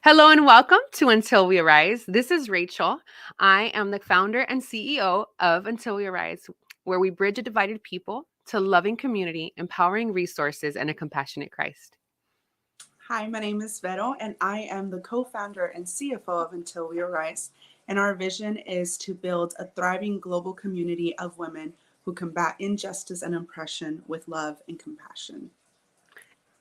Hello and welcome to Until We Arise. This is Rachel. I am the founder and CEO of Until We Arise, where we bridge a divided people to loving community, empowering resources, and a compassionate Christ. Hi, my name is Vero, and I am the co-founder and CFO of Until We Arise. And our vision is to build a thriving global community of women who combat injustice and oppression with love and compassion.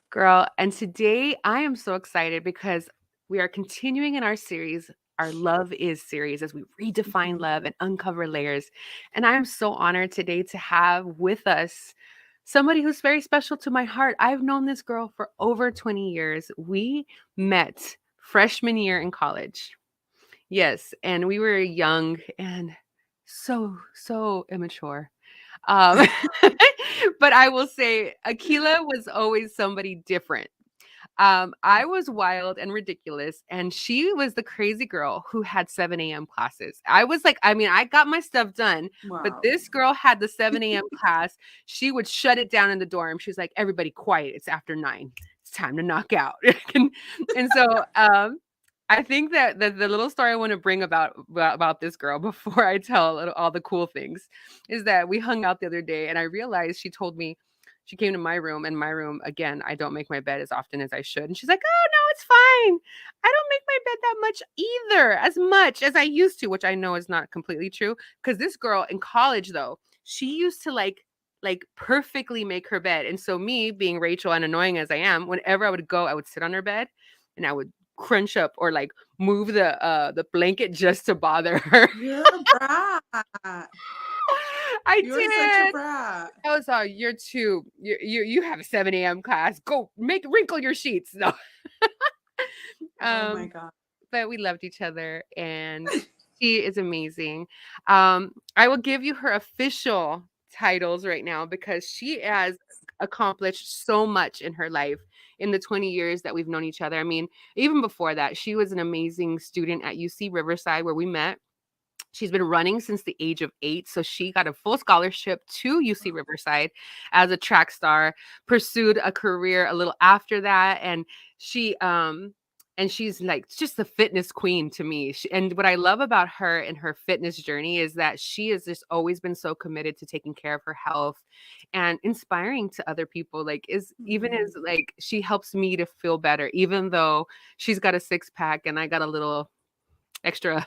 Girl, and today I am so excited because we are continuing in our series, our Love Is series, as we redefine love and uncover layers. And I am so honored today to have with us somebody who's very special to my heart. I've known this girl for over 20 years. We met freshman year in college. Yes, and we were young and so immature. Um, but I will say Aqueelah was always somebody different. I was wild and ridiculous, and she was the crazy girl who had 7 a.m. classes. I was like, I mean, I got my stuff done, but Wow. this girl had the 7 a.m. class. She would shut it down in the dorm. She was like, everybody quiet. It's after 9. It's time to knock out. and so I think that the little story I want to bring about this girl before I tell all the cool things is that we hung out the other day and I realized she told me she came to my room, and my room, again, I don't make my bed as often as I should. And she's like, oh, no, it's fine. I don't make my bed that much either, as much as I used to, which I know is not completely true. Because this girl in college, though, she used to like perfectly make her bed. And so me being Rachel and annoying as I am, whenever I would go, I would sit on her bed and I would crunch up or like move the blanket just to bother her. You're a brat. I You're such a did. brat. I was you're too you have a 7 a.m. class. Go wrinkle your sheets. No. Oh my um, God. but we loved each other and she is amazing. I will give you her official titles right now because she has accomplished so much in her life in the 20 years that we've known each other. I mean, even before that, she was an amazing student at UC Riverside where we met. She's been running since the age of 8, so she got a full scholarship to UC Riverside as a track star, pursued a career a little after that, and she's like just the fitness queen to me. And what I love about her and her fitness journey is that she has just always been so committed to taking care of her health and inspiring to other people. Like is even Mhm. as like she helps me to feel better, even though she's got a six pack and I got a little extra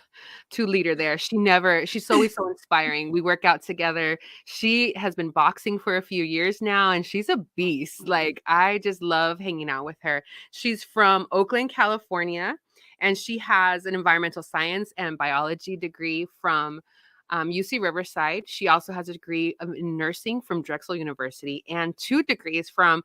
2 liter there. She's always so inspiring. We work out together. She has been boxing for a few years now and she's a beast. Like I just love hanging out with her. She's from Oakland, California, and she has an environmental science and biology degree from UC Riverside. She also has a degree in nursing from Drexel University and 2 degrees from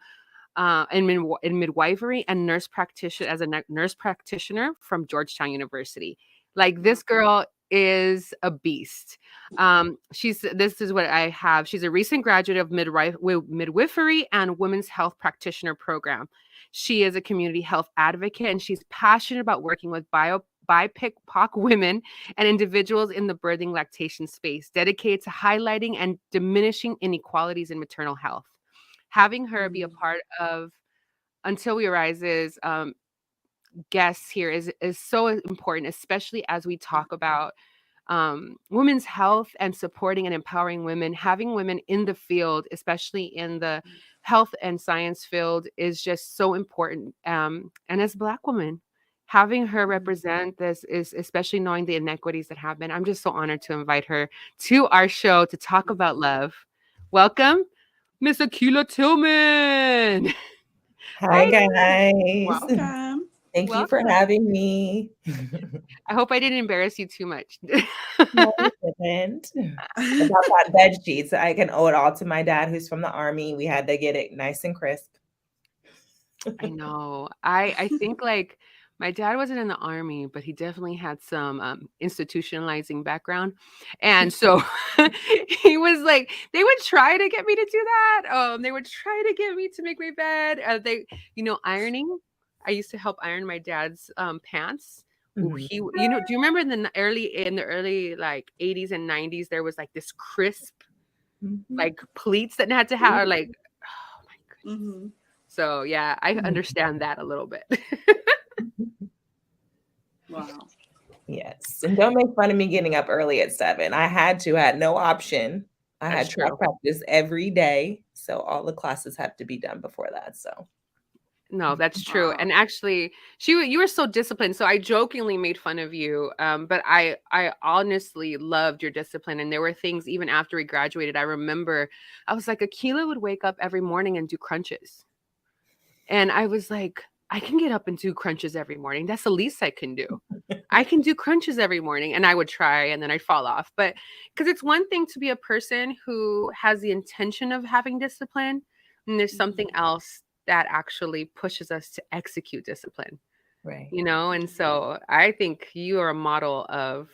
in midwifery and nurse practitioner as a nurse practitioner from Georgetown University. Like Wow. this girl is a beast. This is what I have. She's a recent graduate of midwifery and women's health practitioner program. She is a community health advocate and she's passionate about working with BIPOC women and individuals in the birthing lactation space, dedicated to highlighting and diminishing inequalities in maternal health. Having her be a Mm. part of Until We Arise's guests here is so important, especially as we talk about women's health and supporting and empowering women. Having women in the field, especially in the health and science field, is just so important. And as a Black woman, having her represent this is especially knowing the inequities that happen. I'm just so honored to invite her to our show to talk about love. Welcome, Miss Aqueelah Tillman. Hi, Hi, guys. Welcome. Thank you for welcome. having me. I hope I didn't embarrass you too much. No, you didn't. About that bed sheets, I can owe it all to my dad, who's from the army. We had to get it nice and crisp. I know. I think like my dad wasn't in the army, but he definitely had some institutionalizing background. And so he was like, they would try to get me to do that. They would try to get me to make my bed. Ironing. I used to help iron my dad's pants. Ooh, Mhm. do you remember in the early like 80s and 90s, there was like this crisp Mhm. like pleats that had to have or like, oh my. Hmm. So, yeah, I understand that a little bit. Wow. Yes. And don't make fun of me getting up early at 7. I had no option. I That's had track true. practice every day. So all the classes had to be done before that. So No, that's true. Wow. And actually, you were so disciplined. So I jokingly made fun of you, but I honestly loved your discipline. And there were things even after we graduated. I remember I was like, Aqueelah would wake up every morning and do crunches, and I was like, I can get up and do crunches every morning. That's the least I can do. I can do crunches every morning, and I would try, and then I'd fall off. But because it's one thing to be a person who has the intention of having discipline, and there's something else that actually pushes us to execute discipline, right. And so I think you are a model of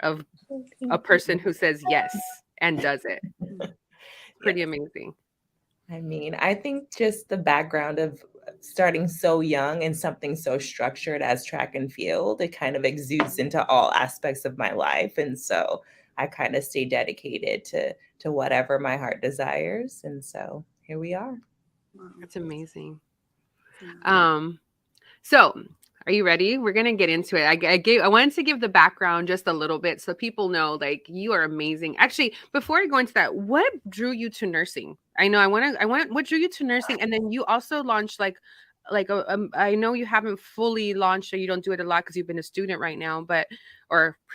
a person who says yes and does it. Pretty amazing. I mean, I think just the background of starting so young and something so structured as track and field, it kind of exudes into all aspects of my life. And so I kind of stay dedicated to whatever my heart desires. And so here we are. Wow. That's amazing. Yeah. So are you ready? We're gonna get into it. I wanted to give the background just a little bit so people know, like, you are amazing. Actually, before I go into that, what drew you to nursing? What drew you to nursing? And then you also launched I know you haven't fully launched, or you don't do it a lot because you've been a student right now,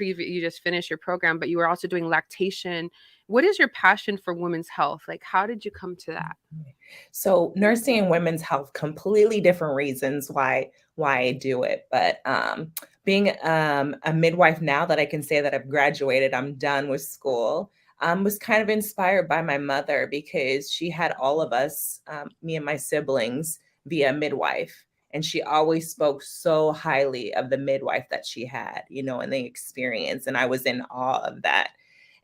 you just finished your program, but you were also doing lactation. What is your passion for women's health? Like, how did you come to that? So nursing and women's health, completely different reasons why I do it. But being a midwife, now that I can say that I've graduated, I'm done with school, was kind of inspired by my mother, because she had all of us, me and my siblings, via midwife. And she always spoke so highly of the midwife that she had, and the experience. And I was in awe of that.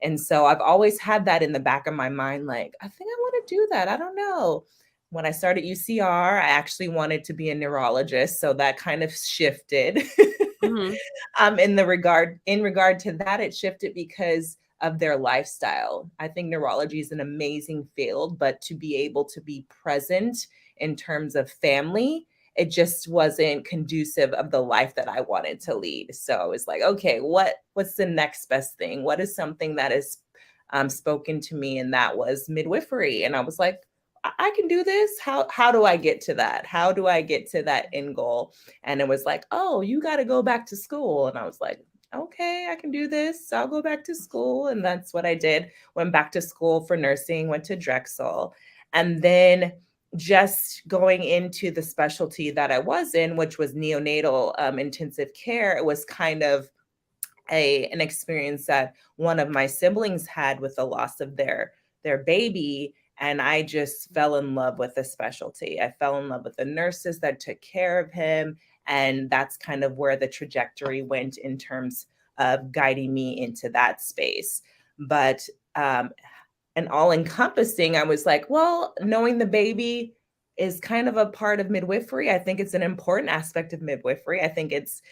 And so I've always had that in the back of my mind, like, I think I want to do that. I don't know. When I started UCR, I actually wanted to be a neurologist. So that kind of shifted. Mm-hmm. In regard to that, it shifted because of their lifestyle. I think neurology is an amazing field, but to be able to be present in terms of family, it just wasn't conducive of the life that I wanted to lead. So I was like, okay, what's the next best thing? What is something that is spoken to me? And that was midwifery. And I was like, I can do this. How do I get to that? How do I get to that end goal? And it was like, oh, you got to go back to school. And I was like, okay, I can do this. I'll go back to school. And that's what I did. Went back to school for nursing, went to Drexel. And then just going into the specialty that I was in, which was neonatal intensive care, it was kind of an experience that one of my siblings had with the loss of their baby. And I just fell in love with the specialty. I fell in love with the nurses that took care of him. And that's kind of where the trajectory went in terms of guiding me into that space. But and all encompassing, I was like, well, knowing the baby is kind of a part of midwifery. I think it's an important aspect of midwifery. I think it's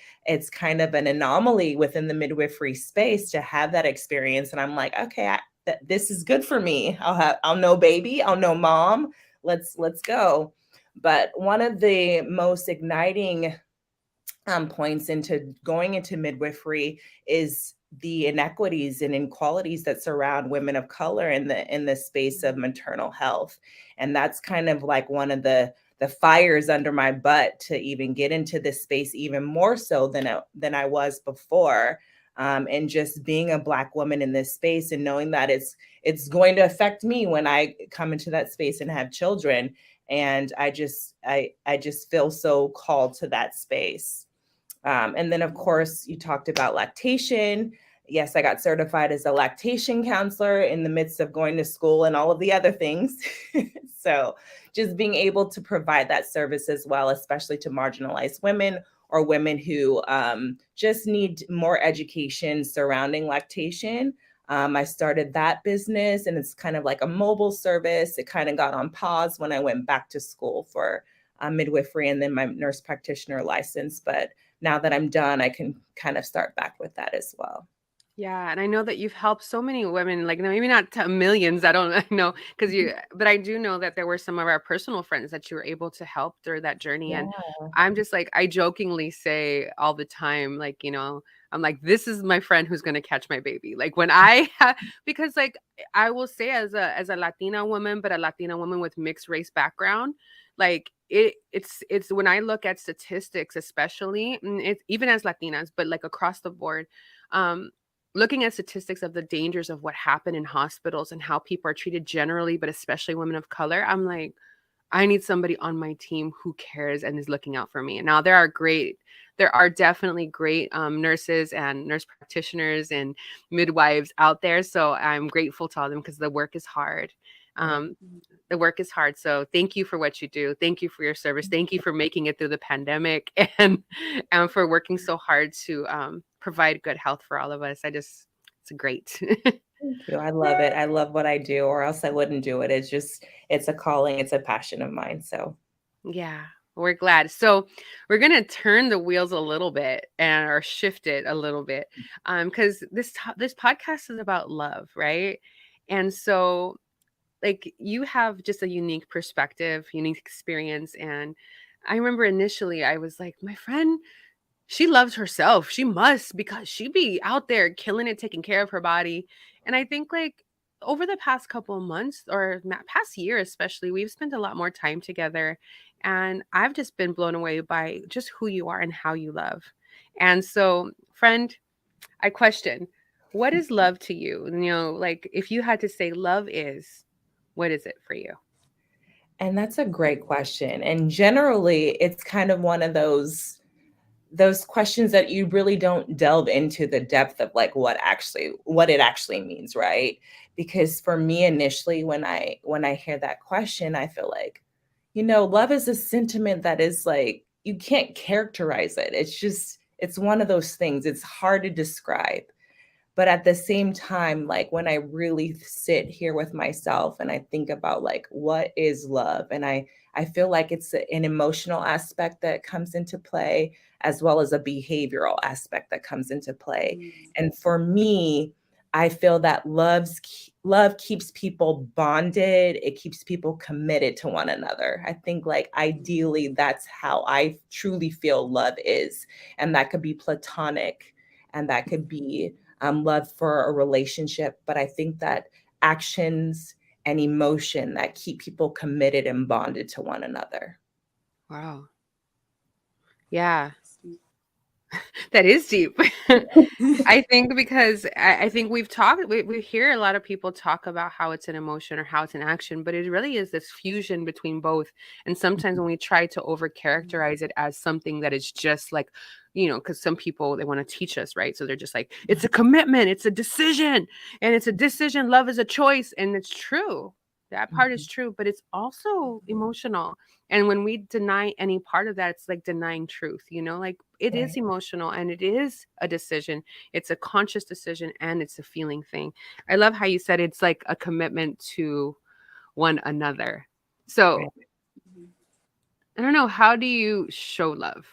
kind of an anomaly within the midwifery space to have that experience. And I'm like, okay, this is good for me. I'll know baby, I'll know mom. Let's go. But one of the most igniting points into going into midwifery is the inequities and inequalities that surround women of color in the space of maternal health. And that's kind of like one of the fires under my butt to even get into this space, even more so than I was before. And just being a Black woman in this space and knowing that it's going to affect me when I come into that space and have children. And I just feel so called to that space. And then, of course, you talked about lactation. Yes, I got certified as a lactation counselor in the midst of going to school and all of the other things. So just being able to provide that service as well, especially to marginalized women or women who just need more education surrounding lactation. I started that business, and it's kind of like a mobile service. It kind of got on pause when I went back to school for midwifery and then my nurse practitioner license. But now that I'm done, I can kind of start back with that as well. Yeah, and I know that you've helped so many women, like maybe not to millions, I don't know, because but I do know that there were some of our personal friends that you were able to help through that journey. Yeah. And I'm just like, I jokingly say all the time, like, I'm like, this is my friend who's gonna catch my baby. Like when because like I will say as a Latina woman, but a Latina woman with mixed race background, like it's when I look at statistics, especially, it's even as Latinas, but like across the board. Um, Looking at statistics of the dangers of what happened in hospitals and how people are treated generally, but especially women of color, I'm like, I need somebody on my team who cares and is looking out for me. And now there are definitely great nurses and nurse practitioners and midwives out there. So I'm grateful to all them because the work is hard. Um, the work is hard. So thank you for what you do. Thank you for your service. Thank you for making it through the pandemic and for working so hard to provide good health for all of us. It's great. Thank you. I love it. I love what I do, or else I wouldn't do it. It's a calling, it's a passion of mine. So Yeah, we're glad. So we're gonna turn the wheels a little bit or shift it a little bit, because this podcast is about love, right? And so, like, you have just a unique perspective, unique experience, and I remember initially I was like, my friend, she loves herself. She must, because she be out there killing it, taking care of her body. And I think like over the past couple of months or past year, especially, we've spent a lot more time together. And I've just been blown away by just who you are and how you love. And so, friend, I question, what is love to you? Like if you had to say love is, what is it for you? and that's a great question. And generally, it's kind of one of those questions that you really don't delve into the depth of like what it actually means, right? Because for me initially when I hear that question, I feel like, love is a sentiment that is like you can't characterize it. It's one of those things. It's hard to describe. But at the same time, like when I really sit here with myself and I think about like what is love, and I feel like it's an emotional aspect that comes into play as well as a behavioral aspect that comes into play. And for me, I feel that love keeps people bonded. It keeps people committed to one another. I think like ideally that's how I truly feel love is. And that could be platonic, and that could be love for a relationship. But I think that actions and emotion that keep people committed and bonded to one another. Wow. Yeah, that is deep. I think because I think we hear a lot of people talk about how it's an emotion or how it's an action, but it really is this fusion between both. And sometimes when we try to over characterize it as something that is just like, because some people, they want to teach us, right? So they're just like, it's a commitment, it's a decision, and it's a decision. Love is a choice. And it's true. That part is true, but it's also emotional. And when we deny any part of that, it's like denying truth, like it is Right. emotional and it is a decision. It's a conscious decision and it's a feeling thing. I love how you said it's like a commitment to one another. So Right. I don't know, how do you show love?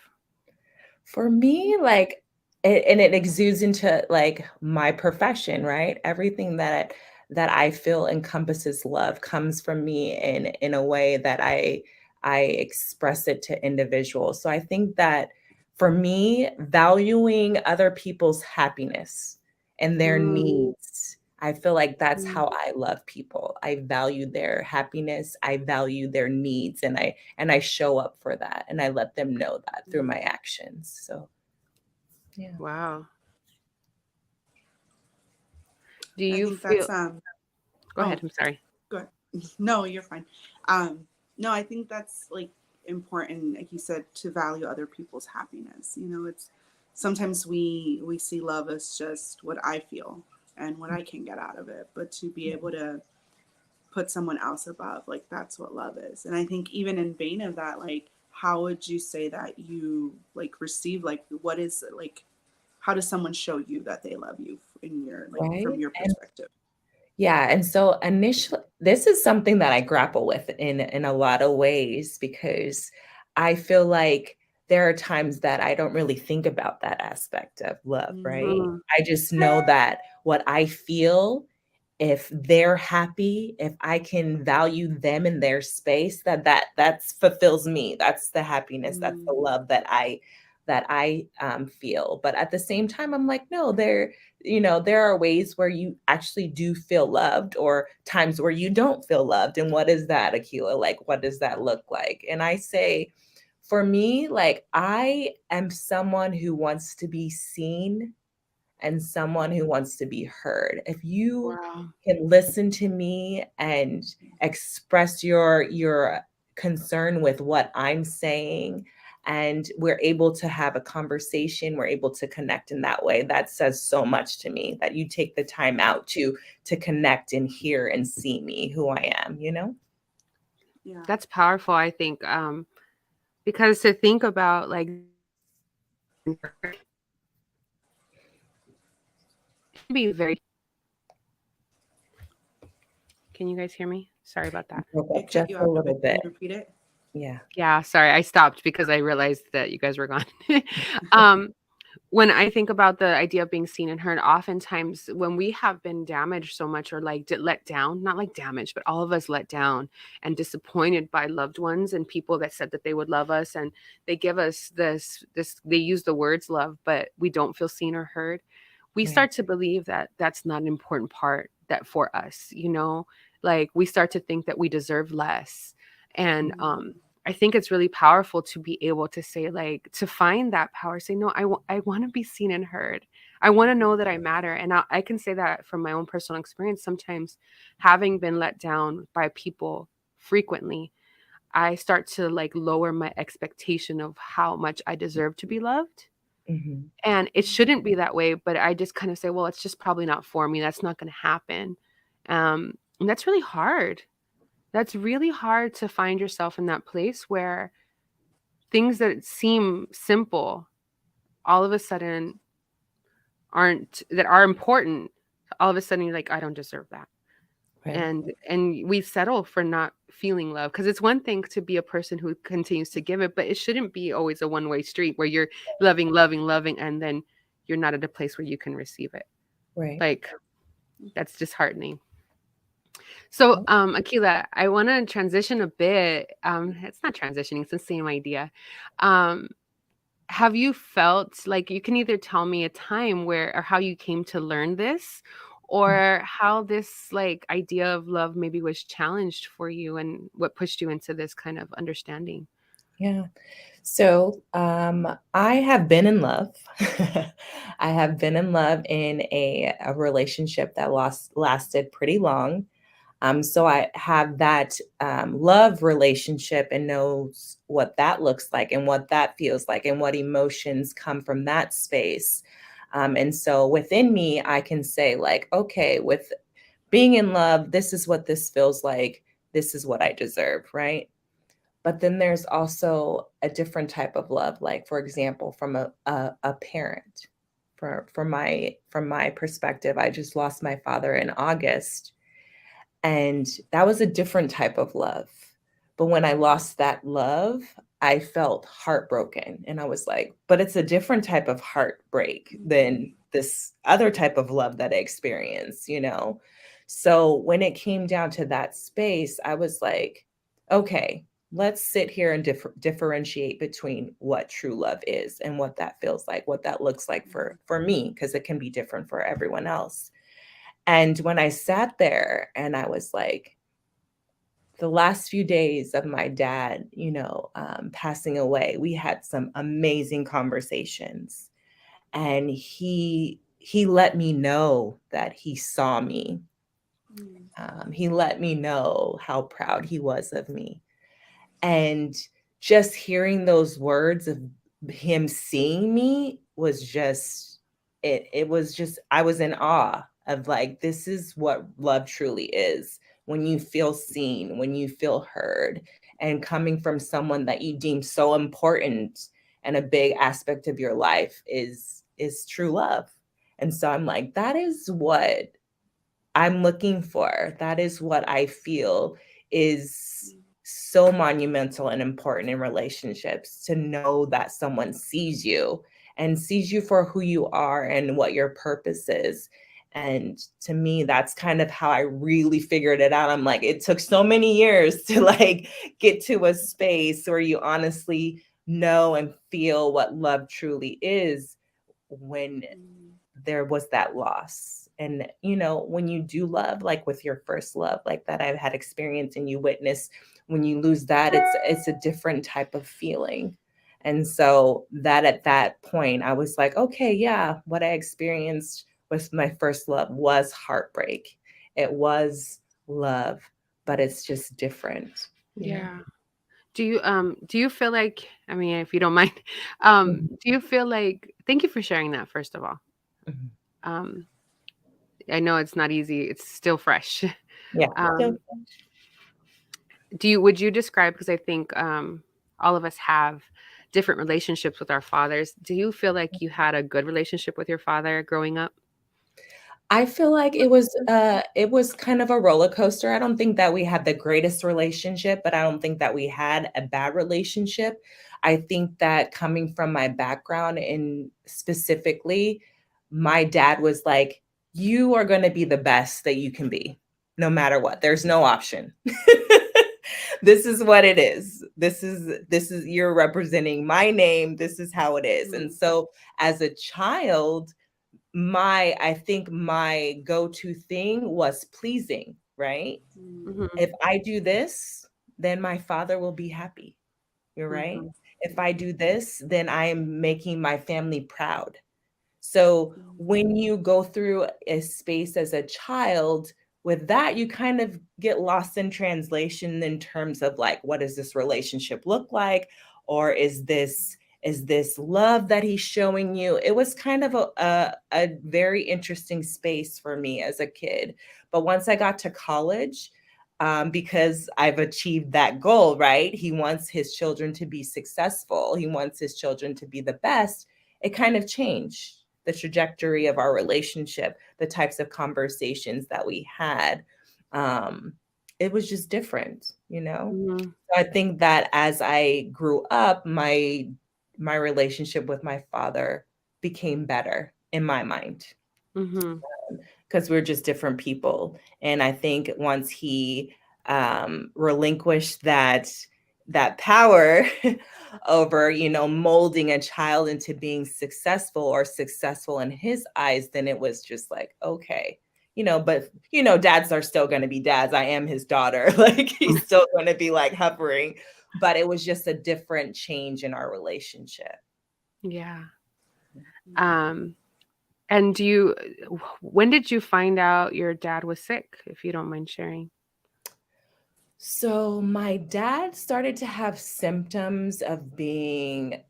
For me, like, and it exudes into like my profession, right? Everything that I feel encompasses love comes from me in a way that I express it to individuals. So I think that for me, valuing other people's happiness and their Mm, needs, I feel like that's how I love people. I value their happiness, I value their needs, and I show up for that, and I let them know that through my actions. So, yeah. wow. Do I you think that's feel, go ahead, oh, I'm sorry. good. No, you're fine. No, I think that's like important, like you said, to value other people's happiness. It's sometimes we see love as just what I feel and what I can get out of it, but to be able to put someone else above, like that's what love is. And I think even in vain of that, like how would you say that you like receive, like what is like, how does someone show you that they love you in your like from Right? your And perspective? yeah, and so initially, this is something that I grapple with in a lot of ways because I feel like there are times that I don't really think about that aspect of love, right? Mhm. I just know that what I feel, if they're happy, if I can value them in their space, that fulfills me. That's the happiness, that's the Mm. love that I feel. But at the same time, I'm like, no, there are ways where you actually do feel loved, or times where you don't feel loved. And what is that, Aqueelah? Like, what does that look like? And I say, for me, like, I am someone who wants to be seen and someone who wants to be heard. If you Wow. can listen to me and express your concern with what I'm saying, and we're able to have a conversation, we're able to connect in that way, that says so much to me, that you take the time out to connect and hear and see me, who I am, you know? Yeah. That's powerful, I think, because to think about, like, be very. Can you guys hear me? Sorry about that. Broke It up cut just you a out a little bit. Can you bit. repeat it? Yeah. Yeah, sorry, I stopped because I realized that you guys were gone. Um, when I think about the idea of being seen and heard, oftentimes when we have been damaged so much, or like let down, not like damaged, but all of us let down and disappointed by loved ones and people that said that they would love us, and they give us this they use the words love, but we don't feel seen or heard. We Right. start to believe that that's not an important part that for us, like we start to think that we deserve less. And I think it's really powerful to be able to say, like, to find that power, say, no, I want to be seen and heard. I want to know that I matter. And I can say that from my own personal experience. Sometimes, having been let down by people frequently, I start to like lower my expectation of how much I deserve to be loved. Mhm. And it shouldn't be that way, but I just kind of say, well, it's just probably not for me. That's not going to happen. And that's really hard. That's really hard to find yourself in that place where things that seem simple all of a sudden that are important. All of a sudden you're like, I don't deserve that. Right. And we settle for not feeling love, because it's one thing to be a person who continues to give it, but it shouldn't be always a one-way street where you're loving, and then you're not at a place where you can receive it. Right. Like, that's disheartening. So, Aqueelah, I want to transition a bit. It's not transitioning, it's the same idea. Um, have you felt like, you can either tell me a time where, or how you came to learn this, or how this like idea of love maybe was challenged for you, and what pushed you into this kind of understanding? Yeah. So, I have been in love. I have been in love in a relationship that lasted pretty long. So I have that love relationship and knows what that looks like and what that feels like and what emotions come from that space. And so within me, I can say, like, okay, with being in love, this is what this feels like. This is what I deserve, right? But then there's also a different type of love, like, for example, from a parent. From my perspective, I just lost my father in August, and that was a different type of love. But when I lost that love, I felt heartbroken. And I was like, but it's a different type of heartbreak than this other type of love that I experienced, you know? So when it came down to that space, I was like, okay, let's sit here and differentiate between what true love is and what that feels like, what that looks like for me, because it can be different for everyone else. And when I sat there and I was like, the last few days of my dad, passing away, we had some amazing conversations, and he let me know that he saw me. He let me know how proud he was of me, and just hearing those words of him seeing me was just it was just, I was in awe of, like, this is what love truly is, when you feel seen, when you feel heard, and coming from someone that you deem so important and a big aspect of your life is true love. And so I'm like, that is what I'm looking for. That is what I feel is so monumental and important in relationships, to know that someone sees you and sees you for who you are and what your purpose is. And to me, that's kind of how I really figured it out. I'm like, it took so many years to like get to a space where you honestly know and feel what love truly is, when there was that loss. And, you know, when you do love, like with your first love, like that I've had experience and you witness, when you lose that, it's a different type of feeling. And so that at that point, I was like, okay, yeah, what I experienced with my first love was heartbreak. It was love, but it's just different. Yeah. Do you feel like, I mean, if you don't mind, Mhm. do you feel like, thank you for sharing that, first of all. Mhm. Um, I know it's not easy. It's still fresh. Yeah. So, Um, would you describe, because I think all of us have different relationships with our fathers. Do you feel like you had a good relationship with your father growing up? I feel like it was kind of a roller coaster. I don't think that we had the greatest relationship, but I don't think that we had a bad relationship. I think that coming from my background, and specifically, my dad was like, you are going to be the best that you can be, no matter what. There's no option. This is what it is. This is you're representing my name. This is how it is. And so as a child, I think my go-to thing was pleasing, right? Mm-hmm. If I do this, then my father will be happy. You're right. Mm-hmm. If I do this, then I am making my family proud. So when you go through a space as a child with that, you kind of get lost in translation in terms of like, what does this relationship look like? Or is this love that he's showing you? It was kind of a very interesting space for me as a kid. But once I got to college, because I've achieved that goal, right? He wants his children to be successful. He wants his children to be the best. It kind of changed the trajectory of our relationship, the types of conversations that we had. Um, it was just different, you know? Mm-hmm. So I think that as I grew up, my relationship with my father became better in my mind, Mm-hmm. because we're just different people. And I think once he relinquished that power over, molding a child into being successful, or successful in his eyes, then it was just like, okay, but dads are still going to be dads. I am his daughter. Like, he's still going to be like hovering, but it was just a different change in our relationship. Yeah. And when did you find out your dad was sick, if you don't mind sharing? So my dad started to have symptoms of being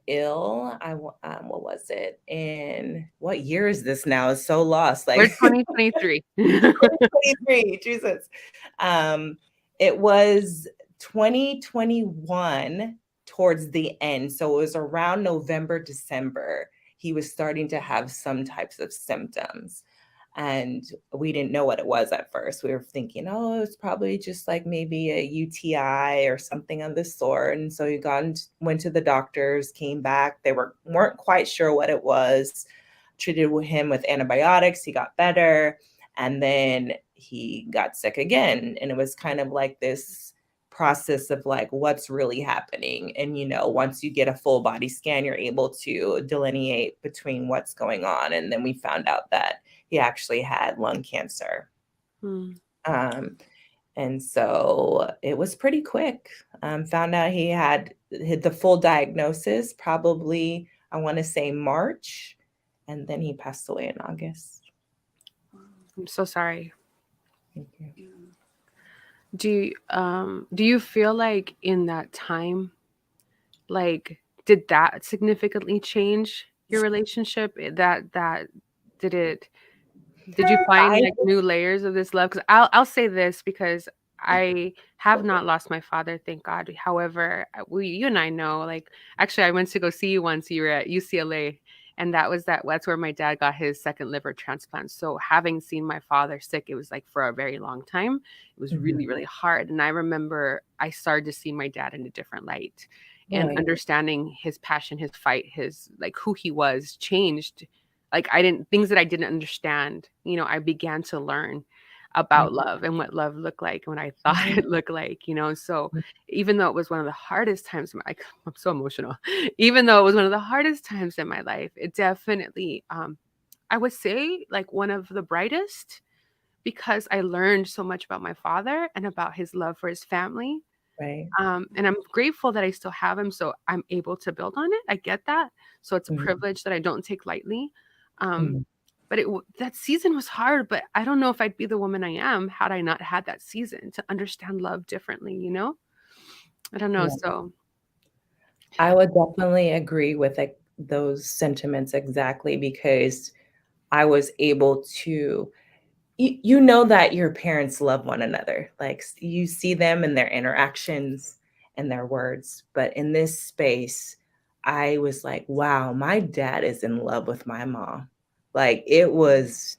ill. What was it? In what year is this now? It's so lost. We're Like 2023. 2023, Jesus. It was 2021 towards the end. So it was around November, December. He was starting to have some types of symptoms. And we didn't know what it was at first. We were thinking, oh, it's probably just like maybe a UTI or something of the sort. And so went to the doctors, came back. They weren't quite sure what it was. Treated him with antibiotics. He got better. And then he got sick again. And it was kind of like this process of like, what's really happening. And, once you get a full body scan, you're able to delineate between what's going on. And then we found out that he actually had lung cancer. And so it was pretty quick. Found out he had the full diagnosis, probably, I want to say March. And then he passed away in August. I'm so sorry. Thank you. Do you feel like in that time, like, did that significantly change your relationship? Did you find I like new layers of this love? Because I'll say this, because I have not lost my father, thank God. However, you and I know, like, actually, I went to go see you once. You were at UCLA, And that's where my dad got his second liver transplant. So having seen my father sick, it was like for a very long time. It was really, really hard. And I remember I started to see my dad in a different light, and understanding his passion, his fight, his like who he was changed. Like things that I didn't understand, I began to learn about love and what love looked like and what I thought it looked like, So even though it was one of the hardest times, I'm so emotional. Even though it was one of the hardest times in my life, it definitely, I would say like one of the brightest, because I learned so much about my father and about his love for his family. Right. And I'm grateful that I still have him, so I'm able to build on it. I get that. So it's a privilege that I don't take lightly. But that season was hard, but I don't know if I'd be the woman I am had I not had that season to understand love differently, I don't know. Yeah. So I would definitely agree with like those sentiments exactly, because I was able to, you know, that your parents love one another. Like you see them in their interactions and their words. But in this space, I was like, wow, my dad is in love with my mom. Like it was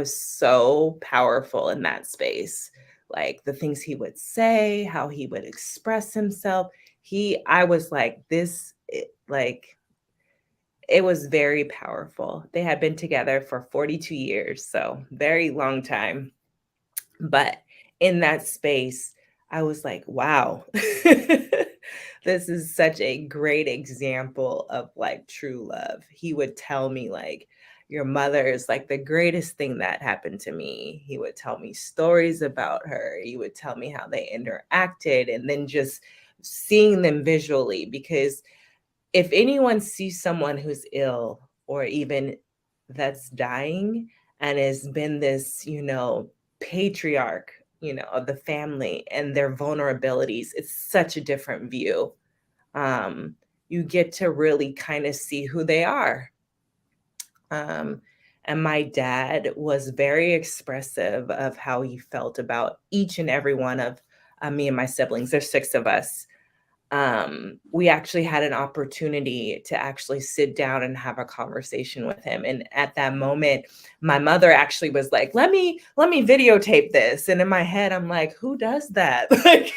so powerful in that space. Like the things he would say, how he would express himself. I was like, it was very powerful. They had been together for 42 years, so very long time. But in that space, I was like, wow, this is such a great example of like true love. He would tell me like, your mother is like the greatest thing that happened to me. He would tell me stories about her. He would tell me how they interacted, and then just seeing them visually, because if anyone sees someone who's ill or even that's dying and has been this, patriarch, of the family and their vulnerabilities, it's such a different view. You get to really kind of see who they are. And my dad was very expressive of how he felt about each and every one of me and my siblings. There's 6 of us. We actually had an opportunity to actually sit down and have a conversation with him. And at that moment, my mother actually was like, let me videotape this. And in my head, I'm like, who does that? Like,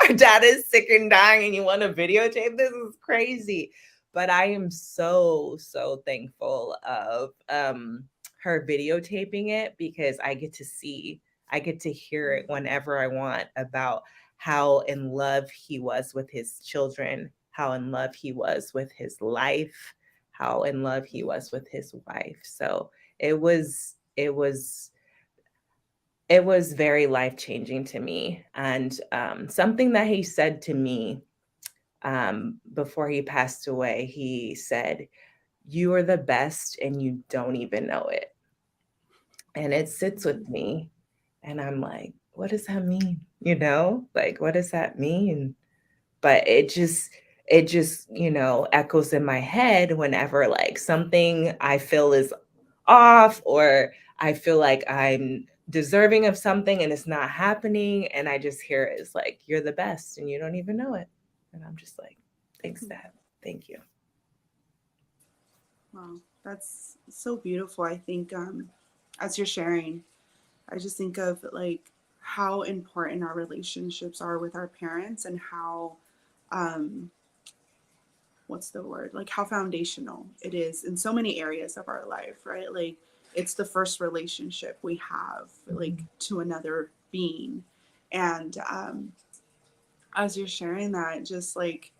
our dad is sick and dying and you want to videotape this? Is crazy. But I am so, so thankful of her videotaping it, because I get to hear it whenever I want about how in love he was with his children, how in love he was with his life, how in love he was with his wife. So it was very life-changing to me. And something that he said to me before he passed away, he said, "You are the best and you don't even know it." And it sits with me. And I'm like, what does that mean? Like, what does that mean? But it just, echoes in my head whenever like something I feel is off, or I feel like I'm deserving of something and it's not happening. And I just hear it as like, you're the best and you don't even know it. And I'm just like, thanks, Dad. Thank you. Wow, that's so beautiful. I think as you're sharing, I just think of like how important our relationships are with our parents, and how what's the word? Like how foundational it is in so many areas of our life, right? Like it's the first relationship we have like to another being. And as you're sharing that, just like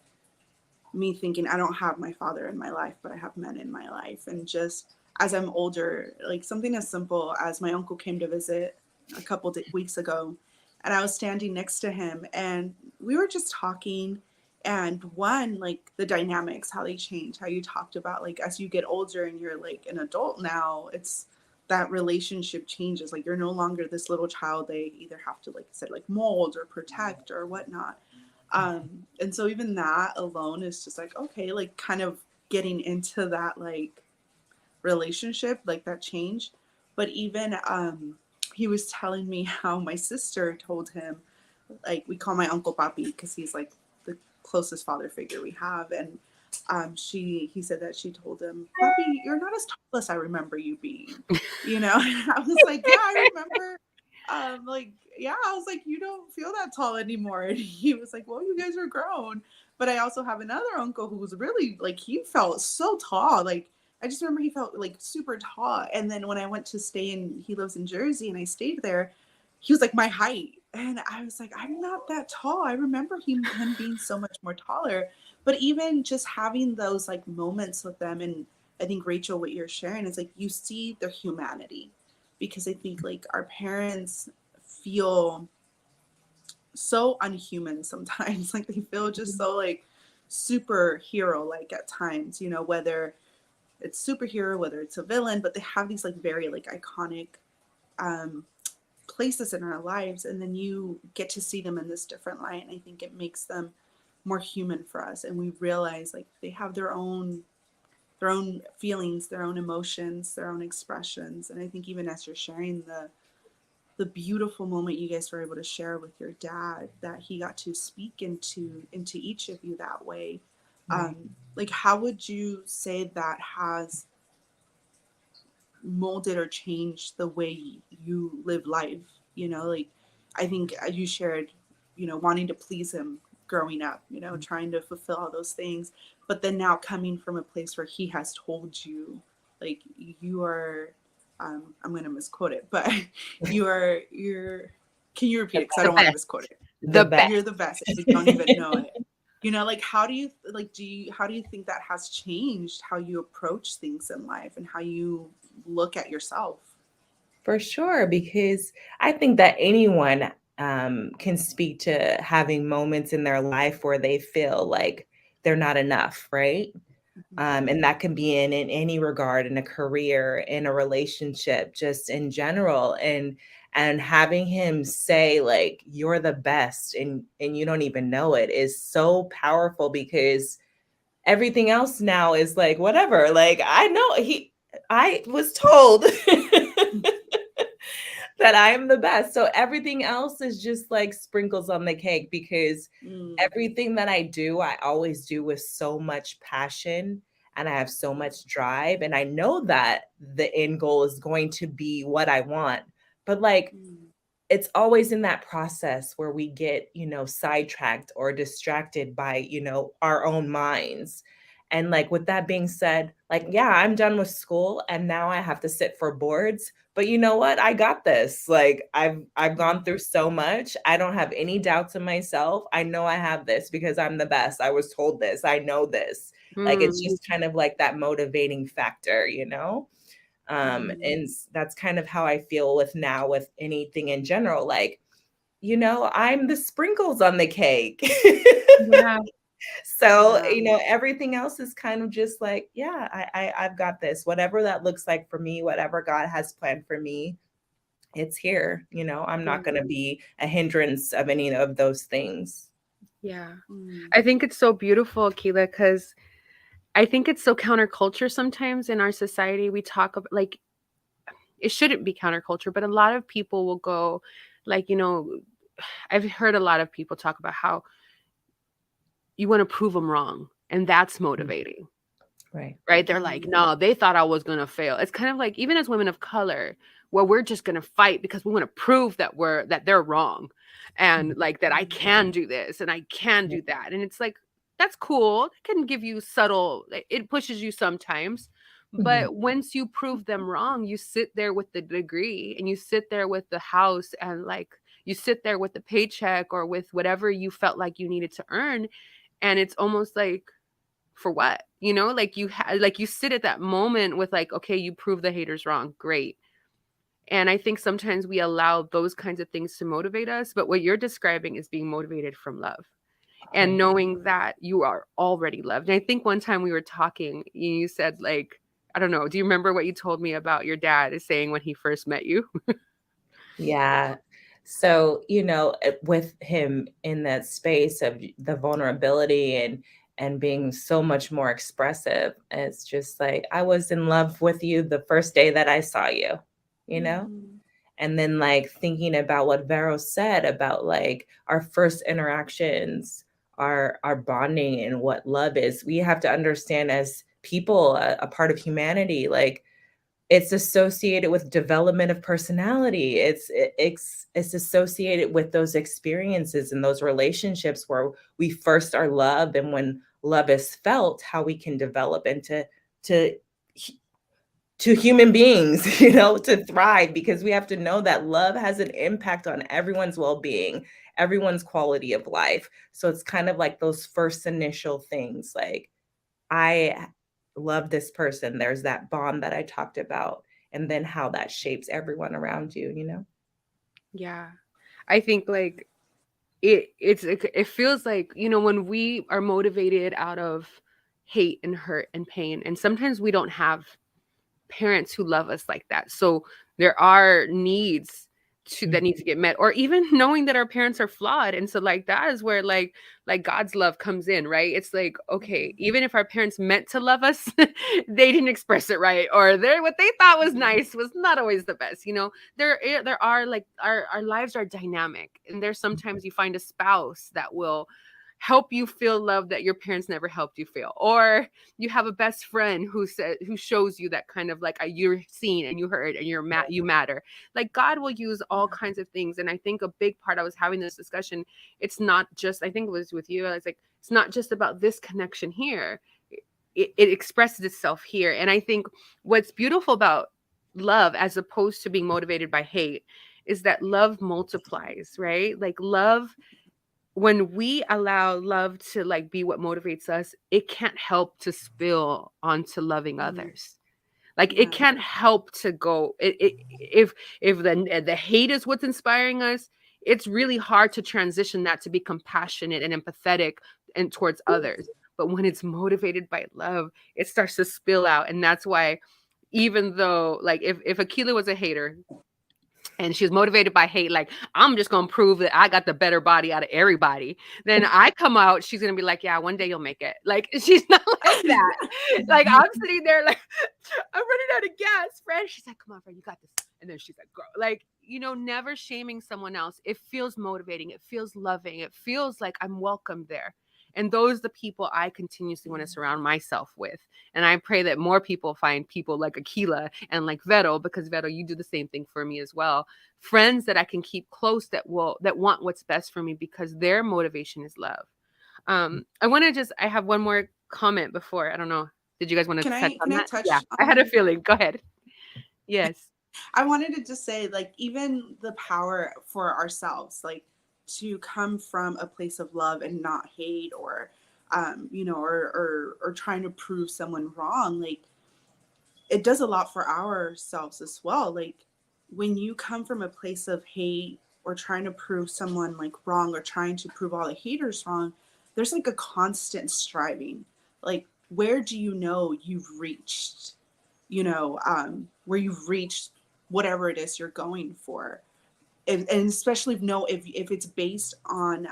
me thinking, I don't have my father in my life, but I have men in my life. And just as I'm older, like something as simple as my uncle came to visit a couple weeks ago, and I was standing next to him and we were just talking. And one, like the dynamics, how they change, how you talked about like as you get older and you're like an adult now, it's that relationship changes. Like you're no longer this little child they either have to, like I said, like mold or protect or whatnot. And so even that alone is just like, okay, like kind of getting into that like relationship, like that change. But even he was telling me how my sister told him, like we call my uncle Papi because he's like the closest father figure we have. And he said that she told him, "Puppy, you're not as tall as I remember you being." And I was like, "Yeah, I remember." Like, yeah, I was like, "You don't feel that tall anymore." And he was like, "Well, you guys are grown." But I also have another uncle who was really like, he felt so tall. Like, I just remember he felt like super tall. And then when I went to stay he lives in Jersey, and I stayed there, he was like my height. And I was like, I'm not that tall. I remember him being so much more taller. But even just having those like moments with them, and I think, Rachel, what you're sharing is like, you see their humanity, because I think like our parents feel so unhuman sometimes. Like, they feel just so like superhero like at times, whether it's superhero, whether it's a villain, but they have these like very like iconic um places in our lives, and then you get to see them in this different light, and I think it makes them more human for us, and we realize like they have their own feelings, their own emotions, their own expressions. And I think even as you're sharing the beautiful moment you guys were able to share with your dad, that he got to speak into each of you that way. Right. Like, how would you say that has molded or changed the way you live life? Like, I think you shared, wanting to please him growing up, trying to fulfill all those things, but then now coming from a place where he has told you, like, you are, I'm going to misquote it, but you're, can you repeat it? Because I don't want to misquote it. The best. You're the best. You don't even know it. Like, how do you think that has changed how you approach things in life and how you look at yourself? For sure, because I think that anyone can speak to having moments in their life where they feel like they're not enough, right? And that can be in any regard, in a career, in a relationship, just in general. And having him say like, you're the best, and you don't even know it, is so powerful, because everything else now is like, whatever. Like, I was told that I am the best. So everything else is just like sprinkles on the cake, because everything that I do, I always do with so much passion, and I have so much drive. And I know that the end goal is going to be what I want. But like, it's always in that process where we get, sidetracked or distracted by, our own minds. And like, with that being said, like, yeah, I'm done with school and now I have to sit for boards. But you know what? I got this. Like, I've gone through so much. I don't have any doubts in myself. I know I have this because I'm the best. I was told this. I know this. Like, it's just kind of like that motivating factor, and that's kind of how I feel with anything in general. Like, I'm the sprinkles on the cake. Yeah. So, everything else is kind of just like, yeah, I've got this, whatever that looks like for me, whatever God has planned for me, it's here. I'm not going to be a hindrance of any of those things. Yeah. I think it's so beautiful, Aqueelah, because I think it's so counterculture sometimes in our society. We talk about like, it shouldn't be counterculture, but a lot of people will go like, I've heard a lot of people talk about how you want to prove them wrong, and that's motivating. Right. They're like, no, they thought I was going to fail. It's kind of like, even as women of color, where we're just going to fight because we want to prove that they're wrong, and like that I can do this and I can do that. And it's like, that's cool. It can give you it pushes you sometimes. But once you prove them wrong, you sit there with the degree, and you sit there with the house, and like you sit there with the paycheck or with whatever you felt like you needed to earn. And it's almost like, for what? Like you sit at that moment with like, okay, you prove the haters wrong. Great. And I think sometimes we allow those kinds of things to motivate us. But what you're describing is being motivated from love and knowing that you are already loved. And I think one time we were talking, you said like, I don't know, do you remember what you told me about your dad is saying when he first met you? Yeah. So, with him in that space of the vulnerability and being so much more expressive, it's just like, I was in love with you the first day that I saw you, And then like thinking about what Vero said about like our first interactions our bonding and what love is. We have to understand as people, a part of humanity, like it's associated with development of personality. It's associated with those experiences and those relationships where we first are loved, and when love is felt, how we can develop into to human beings, you know, to thrive, because we have to know that love has an impact on everyone's well-being, everyone's quality of life. So it's kind of like those first initial things, like I love this person. There's that bond that I talked about, and then how that shapes everyone around you, you know? Yeah. I think like it feels like, you know, when we are motivated out of hate and hurt and pain, and sometimes we don't have parents who love us like that. So there are needs that need to get met, or even knowing that our parents are flawed. And so like that is where like God's love comes in, right? It's like, okay, even if our parents meant to love us, they didn't express it right, or what they thought was nice was not always the best, you know. There are like our lives are dynamic, and there's sometimes you find a spouse that will help you feel love that your parents never helped you feel, or you have a best friend who shows you that kind of like you're seen and you heard and you matter. Like God will use all kinds of things. And I think a big part, I was having this discussion, it's not just, I think it was with you, I was like, it's not just about this connection here, it expresses itself here. And I think what's beautiful about love, as opposed to being motivated by hate, is that love multiplies, right? Like love, when we allow love to like be what motivates us, it can't help to spill onto loving others. Like it can't help to go, if the hate is what's inspiring us, it's really hard to transition that to be compassionate and empathetic and towards others. But when it's motivated by love, it starts to spill out. And that's why, even though like if Aqueelah was a hater and she's motivated by hate, like I'm just gonna prove that I got the better body out of everybody, then I come out, she's gonna be like, yeah, one day you'll make it. Like she's not like that. Like I'm sitting there like I'm running out of gas, friend. She's like, come on, friend, you got this. And then she's like, girl, like, you know, never shaming someone else. It feels motivating, it feels loving, it feels like I'm welcome there. And those are the people I continuously want to surround myself with. And I pray that more people find people like Aqueelah and like Vero, because Vero, you do the same thing for me as well. Friends that I can keep close that want what's best for me, because their motivation is love. I have one more comment before. I don't know. Did you guys want to touch on that? Yeah, I had a feeling. Go ahead. Yes. I wanted to just say, like, even the power for ourselves, like, to come from a place of love and not hate, or you know, or trying to prove someone wrong, like it does a lot for ourselves as well. Like when you come from a place of hate or trying to prove someone like wrong, or trying to prove all the haters wrong, there's like a constant striving. Like, where do you know you've reached, you know, where you've reached whatever it is you're going for? And especially if it's based on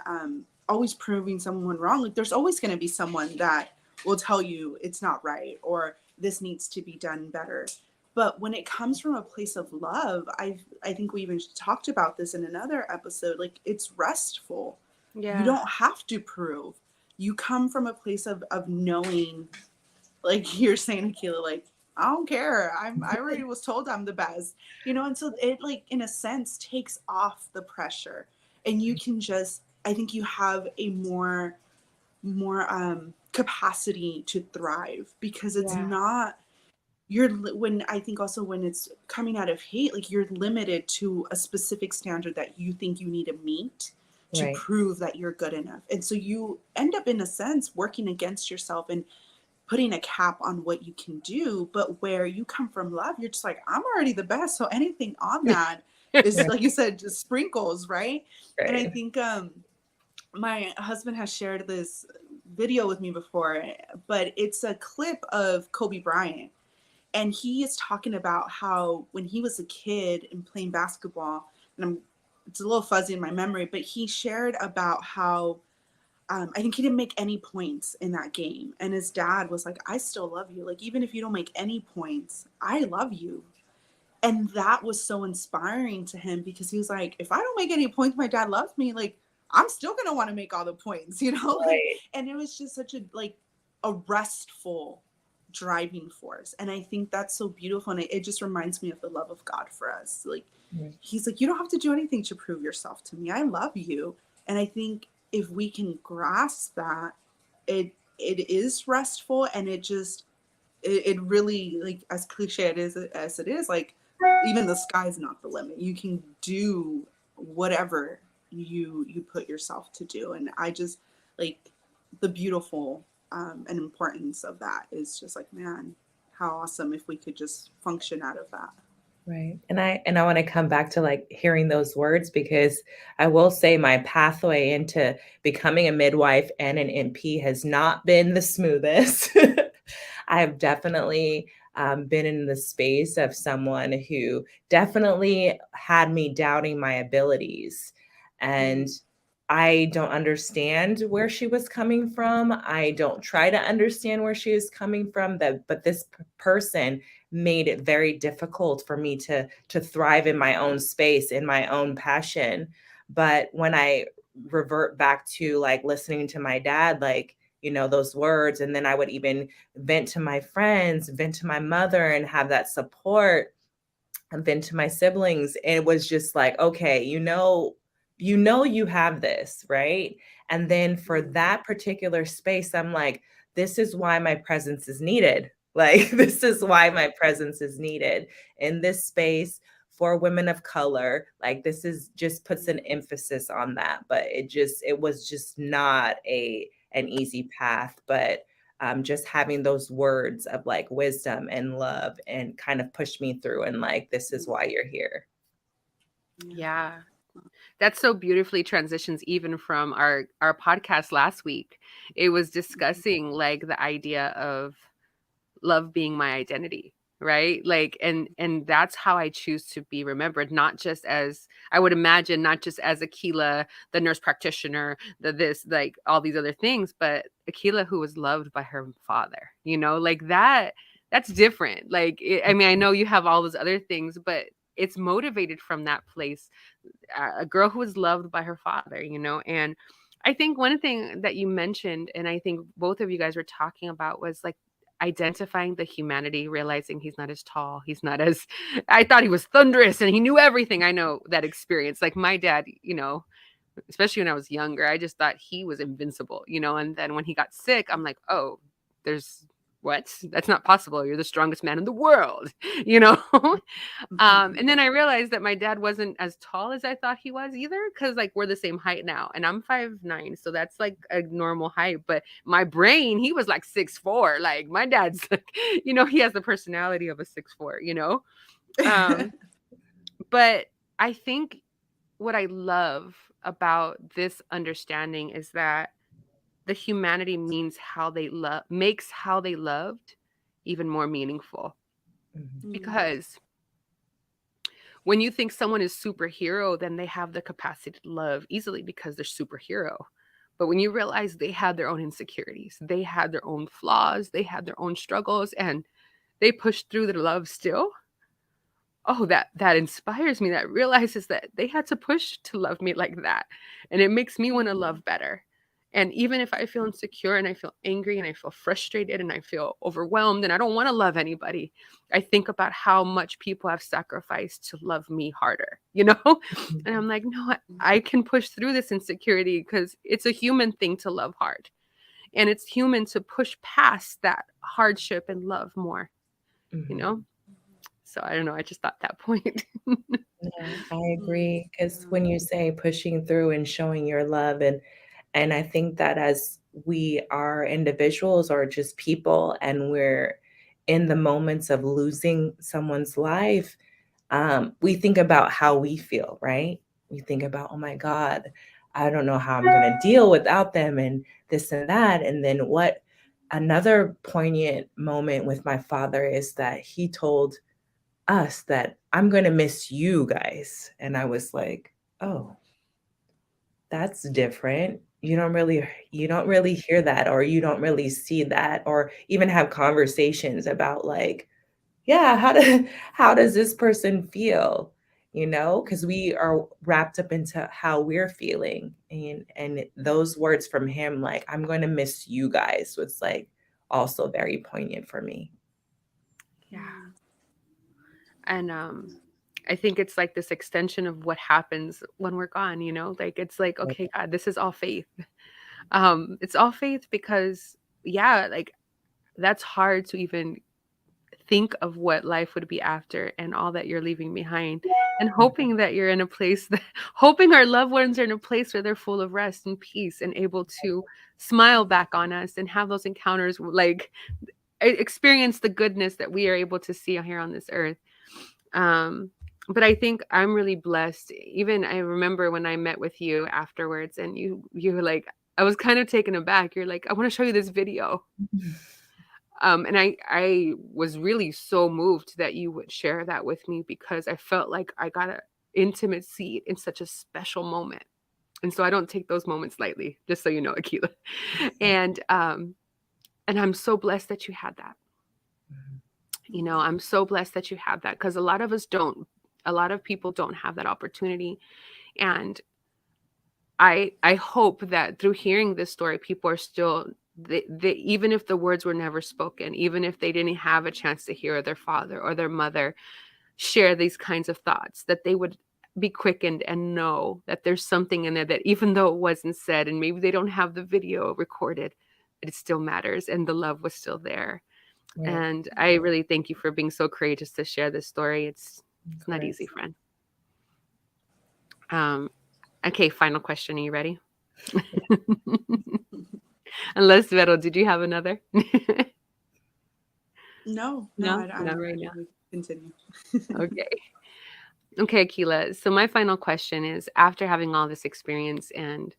always proving someone wrong, like there's always going to be someone that will tell you it's not right, or this needs to be done better. But when it comes from a place of love, I think we even talked about this in another episode, like it's restful. Yeah. You don't have to prove. You come from a place of knowing, like you're saying, Aqueelah, like, I don't care. I already was told I'm the best, you know? And so it, like, in a sense, takes off the pressure, and you can just, I think you have a more capacity to thrive, because it's not, when I think also when it's coming out of hate, like you're limited to a specific standard that you think you need to meet to prove that you're good enough. And so you end up, in a sense, working against yourself and putting a cap on what you can do. But where you come from love, you're just like, I'm already the best. So anything on that is, like you said, just sprinkles, right? And I think my husband has shared this video with me before, but it's a clip of Kobe Bryant. And he is talking about how when he was a kid and playing basketball, and it's a little fuzzy in my memory, but he shared about how I think he didn't make any points in that game. And his dad was like, I still love you. Like, even if you don't make any points, I love you. And that was so inspiring to him, because he was like, if I don't make any points, my dad loves me. Like, I'm still going to want to make all the points, you know? Right. And it was just such a restful driving force. And I think that's so beautiful. And it just reminds me of the love of God for us. Like, he's like, you don't have to do anything to prove yourself to me. I love you. And I think if we can grasp that, it is restful, and it really, like, as cliche as it is, like, even the sky's not the limit. You can do whatever you put yourself to do. And I just, like, the beautiful and importance of that is just like, man, how awesome if we could just function out of that. Right. And I want to come back to like hearing those words, because I will say my pathway into becoming a midwife and an NP has not been the smoothest. I have definitely been in the space of someone who definitely had me doubting my abilities. And I don't understand where she was coming from. I don't try to understand where she was coming from. But this person made it very difficult for me to thrive in my own space, in my own passion. But when I revert back to like listening to my dad, like, you know, those words, and then I would even vent to my friends, vent to my mother, and have that support, and vent to my siblings. And it was just like, okay, you know you have this, right? And then for that particular space, I'm like, this is why my presence is needed. Like, this is why my presence is needed in this space for women of color. Like, this is just puts an emphasis on that. But it was just not an easy path. But just having those words of like wisdom and love and kind of pushed me through, and like, this is why you're here. Yeah. That so beautifully transitions even from our podcast last week. It was discussing like the idea of love being my identity, right? Like, and that's how I choose to be remembered, not just as, I would imagine, not just as Aqueelah, the nurse practitioner, this, like all these other things, but Aqueelah who was loved by her father, you know, like that's different. Like, I mean, I know you have all those other things, but it's motivated from that place. A girl who was loved by her father, you know. And I think one thing that you mentioned, and I think both of you guys were talking about, was like identifying the humanity, realizing he's not as tall. He's not as, I thought he was thunderous and he knew everything. I know that experience. Like my dad, you know, especially when I was younger, I just thought he was invincible, you know. And then when he got sick, I'm like, oh, there's what? That's not possible. You're the strongest man in the world, you know? And then I realized that my dad wasn't as tall as I thought he was either, because like we're the same height now, and I'm 5'9", so that's like a normal height. But my brain, he was like 6'4". Like my dad's like, you know, he has the personality of a 6'4", you know? But I think what I love about this understanding is that the humanity means how they love, makes how they loved even more meaningful. Because when you think someone is superhero, then they have the capacity to love easily because they're superhero. But when you realize they had their own insecurities, they had their own flaws, they had their own struggles, and they pushed through their love still, oh, that inspires me. That realizes that they had to push to love me like that. And it makes me want to love better. And even if I feel insecure and I feel angry and I feel frustrated and I feel overwhelmed and I don't want to love anybody, I think about how much people have sacrificed to love me harder, you know? And I'm like, no, I can push through this insecurity because it's a human thing to love hard. And it's human to push past that hardship and love more, you know? So I don't know. I just thought that point. Yeah, I agree. Because when you say pushing through and showing your love, and I think that as we are individuals or just people, and we're in the moments of losing someone's life, we think about how we feel, right? We think about, oh my God, I don't know how I'm going to deal without them, and this and that. And then what another poignant moment with my father is that he told us that I'm going to miss you guys. And I was like, oh, that's different. You don't really hear that, or you don't really see that, or even have conversations about like, yeah, how does this person feel? because we are wrapped up into how we're feeling. And those words from him, like, I'm going to miss you guys, was like also very poignant for me. Yeah. And I think it's like this extension of what happens when we're gone, like, it's like, okay, God, this is all faith. It's all faith because, yeah, like, that's hard to even think of what life would be after and all that you're leaving behind, and hoping that you're in a place that, hoping our loved ones are in a place where they're full of rest and peace and able to smile back on us and have those encounters, like, experience the goodness that we are able to see here on this earth. But I think I'm really blessed. Even I remember when I met with you afterwards, and you were like, I was kind of taken aback. You're like, I want to show you this video. And I was really so moved that you would share that with me, because I felt like I got an intimate seat in such a special moment. And so I don't take those moments lightly, just so you know, Aqueelah. And I'm so blessed that you had that. I'm so blessed that you had that, because a lot of people don't have that opportunity. And I hope that through hearing this story, people are still, they, even if the words were never spoken, even if they didn't have a chance to hear their father or their mother share these kinds of thoughts, that they would be quickened and know that there's something in there that, even though it wasn't said and maybe they don't have the video recorded, it still matters and the love was still there. Yeah. And I really thank you for being so courageous to share this story. It's not easy, friend. Okay, final question. Are you ready? Unless, Vero, did you have another? No, not right now. Continue. Okay, Aqueelah. So my final question is, after having all this experience, and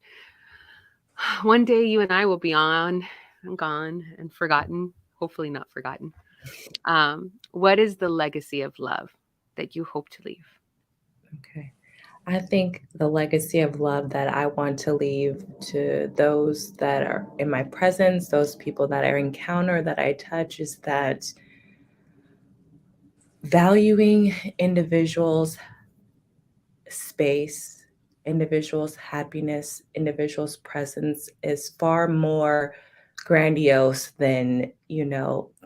one day you and I will be gone and forgotten, hopefully not forgotten. What is the legacy of love that you hope to leave? Okay. I think the legacy of love that I want to leave to those that are in my presence, those people that I encounter, that I touch, is that valuing individuals' space, individuals' happiness, individuals' presence is far more grandiose than,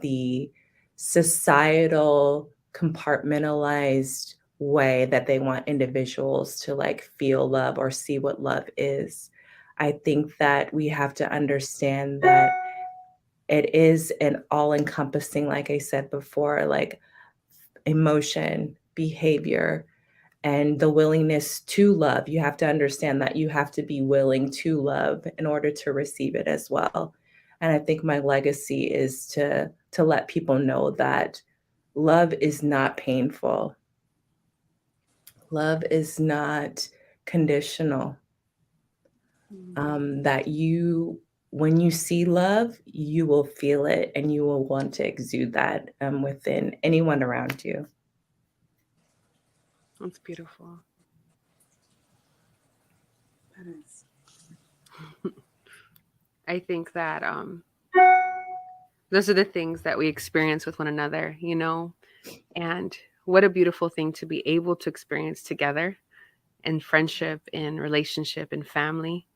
the societal compartmentalized way that they want individuals to like feel love or see what love is. I think that we have to understand that it is an all-encompassing, like I said before, like emotion, behavior, and the willingness to love. You have to understand that you have to be willing to love in order to receive it as well. And I think my legacy is to let people know that love is not painful. Love is not conditional. That when you see love, you will feel it and you will want to exude that within anyone around you. That's beautiful. That is. I think that those are the things that we experience with one another, and what a beautiful thing to be able to experience together in friendship, in relationship, in family.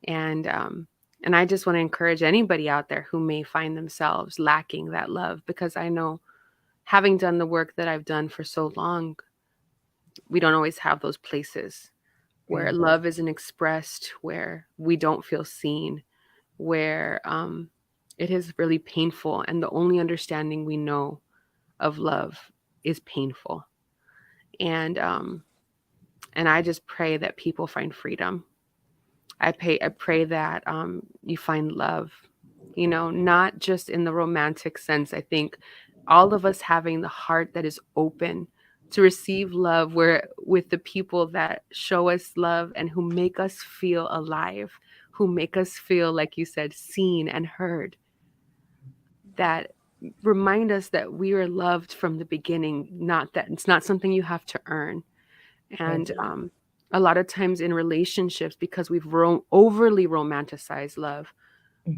And I just want to encourage anybody out there who may find themselves lacking that love, because I know, having done the work that I've done for so long, we don't always have those places where love isn't expressed, where we don't feel seen, where it is really painful. And the only understanding we know of love is painful. And I just pray that people find freedom. I pray that you find love, not just in the romantic sense. I think all of us having the heart that is open to receive love, where with the people that show us love and who make us feel alive, who make us feel, like you said, seen and heard, that remind us that we are loved from the beginning, not that it's not something you have to earn. And a lot of times in relationships, because we've overly romanticized love,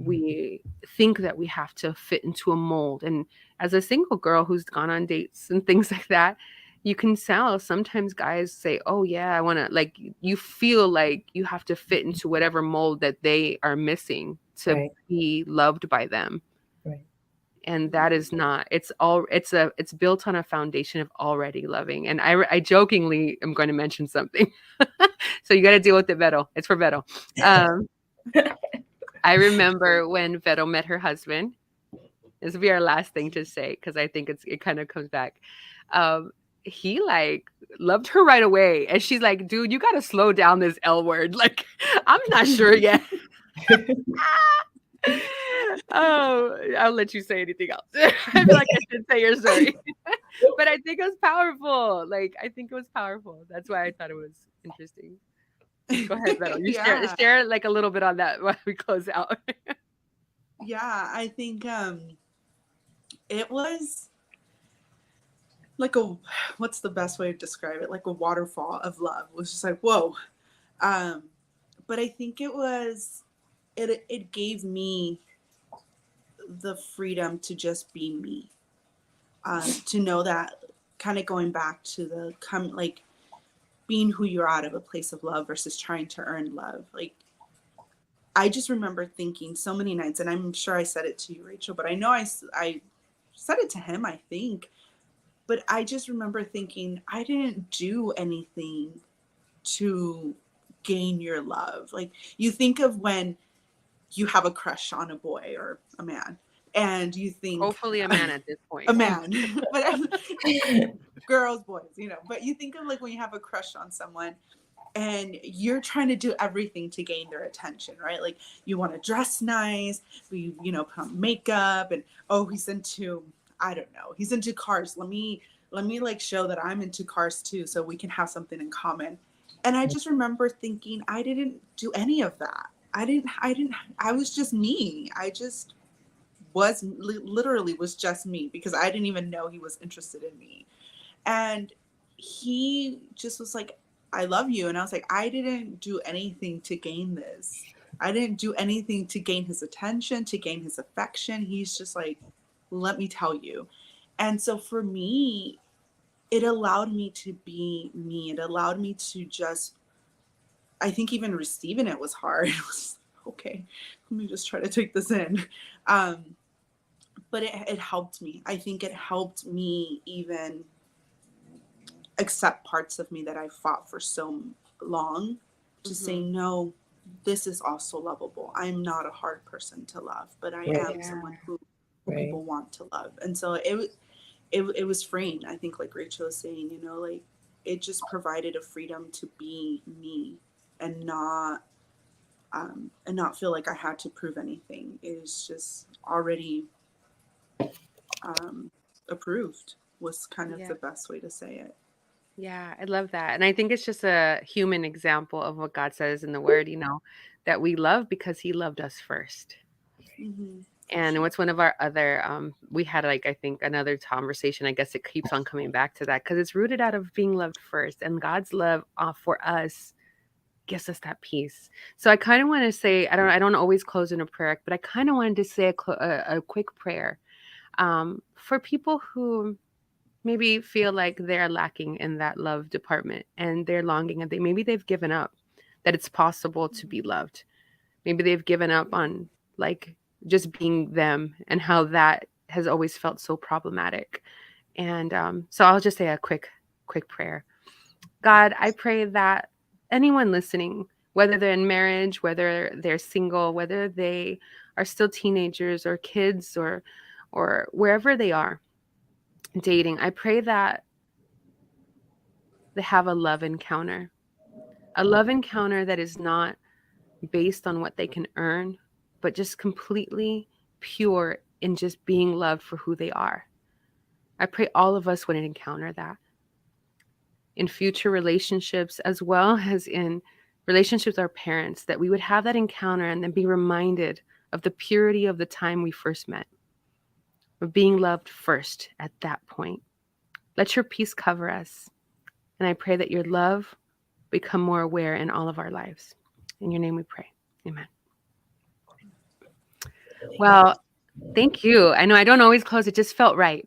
we think that we have to fit into a mold. And as a single girl who's gone on dates and things like that, you can tell sometimes guys say, oh yeah, I want to, like, you feel like you have to fit into whatever mold that they are missing to Right. be loved by them. Right. And that is not, it's built on a foundation of already loving. And I jokingly am going to mention something. So you got to deal with it, Vero. It's for Vero. I remember when Vero met her husband. This will be our last thing to say, because I think it kind of comes back. He like loved her right away. And she's like, dude, you got to slow down this L word. Like, I'm not sure yet. Oh, I'll let you say anything else. I feel like I should say your story. But I think it was powerful. Like, I think it was powerful. That's why I thought it was interesting. Go ahead, Vero. You share like a little bit on that while we close out. Yeah, I think it was like what's the best way to describe it? Like a waterfall of love. It was just like, whoa. But I think it gave me the freedom to just be me. To know that, kind of going back to like being who you're out of a place of love versus trying to earn love. Like, I just remember thinking so many nights, and I'm sure I said it to you, Rachel, but I know I said it to him, I think. But I just remember thinking, I didn't do anything to gain your love. Like, you think of when you have a crush on a boy or a man, and you think, hopefully a man at this point. A man. But girls, boys, but you think of like when you have a crush on someone and you're trying to do everything to gain their attention, right? Like, you want to dress nice, put on makeup, and he's into, I don't know, he's into cars. Let me like show that I'm into cars too, so we can have something in common. And I just remember thinking, I didn't do any of that. I was just me. I just literally was just me, because I didn't even know he was interested in me. And he just was like, I love you. And I was like, I didn't do anything to gain this. I didn't do anything to gain his attention, to gain his affection. He's just like, let me tell you. And so for me, it allowed me to be me. It allowed me to just, I think even receiving it was hard. It was, okay, let me just try to take this in. But it helped me. I think it helped me even accept parts of me that I fought for so long, to say, no, this is also lovable. I'm not a hard person to love, but I am someone who people want to love. And so it was freeing. I think, like Rachel was saying, like, it just provided a freedom to be me and not feel like I had to prove anything. It was just already approved, was kind of the best way to say it. Yeah, I love that. And I think it's just a human example of what God says in the word, that we love because he loved us first. Mm-hmm. And what's one of our other, we had like, I think another conversation, I guess it keeps on coming back to that, because it's rooted out of being loved first, and God's love for us gives us that peace. So I kind of want to say, I don't always close in a prayer, but I kind of wanted to say a quick prayer for people who maybe feel like they're lacking in that love department, and they're longing, and maybe they've given up that it's possible to be loved. Maybe they've given up on like just being them, and how that has always felt so problematic. And so I'll just say a quick prayer. God, I pray that anyone listening, whether they're in marriage, whether they're single, whether they are still teenagers or kids, or wherever they are dating, I pray that they have a love encounter that is not based on what they can earn, but just completely pure in just being loved for who they are. I pray all of us would encounter that in future relationships, as well as in relationships with our parents, that we would have that encounter and then be reminded of the purity of the time we first met, of being loved first at that point. Let your peace cover us. And I pray that your love become more aware in all of our lives. In your name we pray. Amen. Well, thank you. I know I don't always close. It just felt right.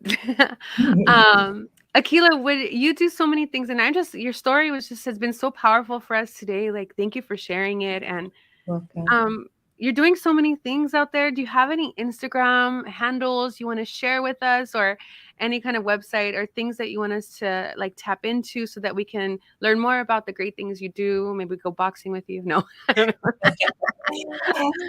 Aqueelah, would you do so many things, and your story has been so powerful for us today. Like, thank you for sharing it. And Welcome. you're doing so many things out there. Do you have any Instagram handles you want to share with us, or any kind of website or things that you want us to like tap into so that we can learn more about the great things you do? Maybe go boxing with you. No, I don't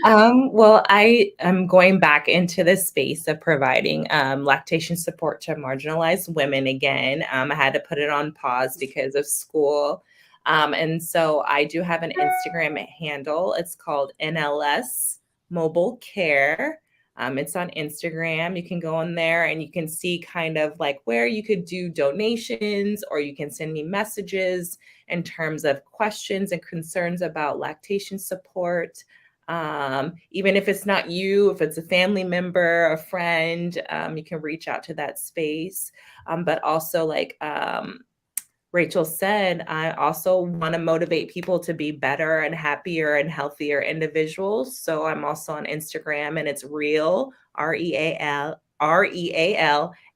know. Well, I am going back into the space of providing lactation support to marginalized women again. I had to put it on pause because of school. And so I do have an Instagram handle. It's called NLS Mobile Care. It's on Instagram. You can go on there and you can see kind of like where you could do donations, or you can send me messages in terms of questions and concerns about lactation support. Even if it's not you, if it's a family member, a friend, you can reach out to that space. But also, like Rachel said, I also want to motivate people to be better and happier and healthier individuals. So I'm also on Instagram, and it's real, REAL,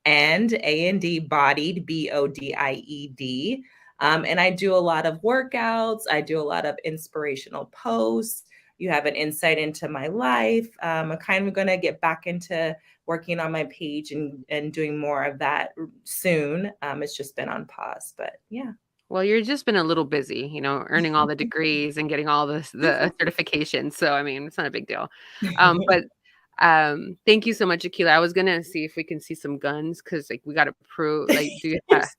and AND, bodied, BODIED. And I do a lot of workouts. I do a lot of inspirational posts. You have an insight into my life. I'm kind of going to get back into working on my page and doing more of that soon. It's just been on pause, but yeah. Well, you've just been a little busy, earning all the degrees and getting all the certifications. So, I mean, it's not a big deal. But thank you so much, Aqueelah. I was gonna see if we can see some guns, because like we got to prove, like, do you have...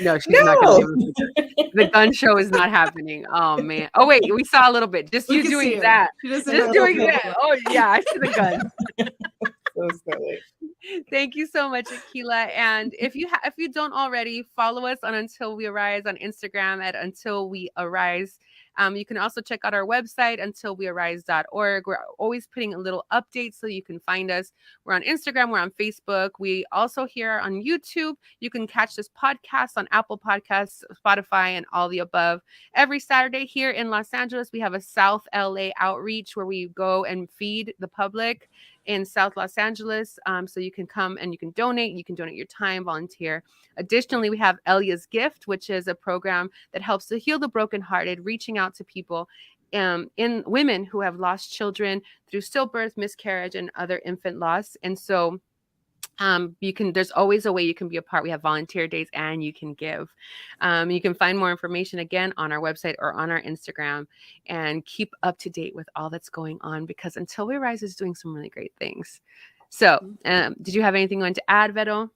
No, she's not gonna be able to. The gun show is not happening. Oh man. Oh wait, we saw a little bit. Just you doing that. Just doing that. Oh yeah, I see the gun. So silly. Thank you so much, Aqueelah. And if you don't already, follow us on Until We Arise on Instagram at Until We Arise. You can also check out our website, untilwearise.org. We're always putting a little update so you can find us. We're on Instagram. We're on Facebook. We also here on YouTube. You can catch this podcast on Apple Podcasts, Spotify, and all the above. Every Saturday here in Los Angeles, we have a South LA outreach where we go and feed the public in South Los Angeles. So you can come and you can donate. You can donate your time, volunteer. Additionally, we have Elia's Gift, which is a program that helps to heal the brokenhearted, reaching out to people in women who have lost children through stillbirth, miscarriage, and other infant loss. And so there's always a way you can be a part. We have volunteer days and you can give. You can find more information again on our website or on our Instagram, and keep up to date with all that's going on, because Until We Rise is doing some really great things. So did you have anything you want to add, Vero?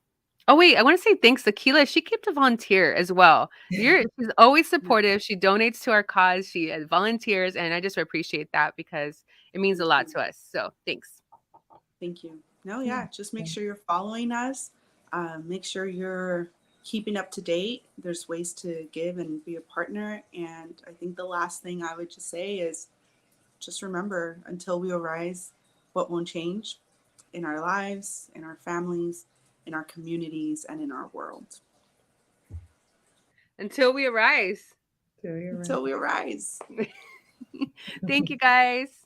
Oh, wait, I want to say thanks to Aqueelah. She kept a volunteer as well. She's always supportive. She donates to our cause. She volunteers, and I just appreciate that because it means a lot to us. So thanks. Thank you. No, yeah, just make sure you're following us. Make sure you're keeping up to date. There's ways to give and be a partner. And I think the last thing I would just say is just remember, until we arise, what won't change in our lives, in our families, in our communities, and in our world. Until we arise. Until we arise. Thank you, guys.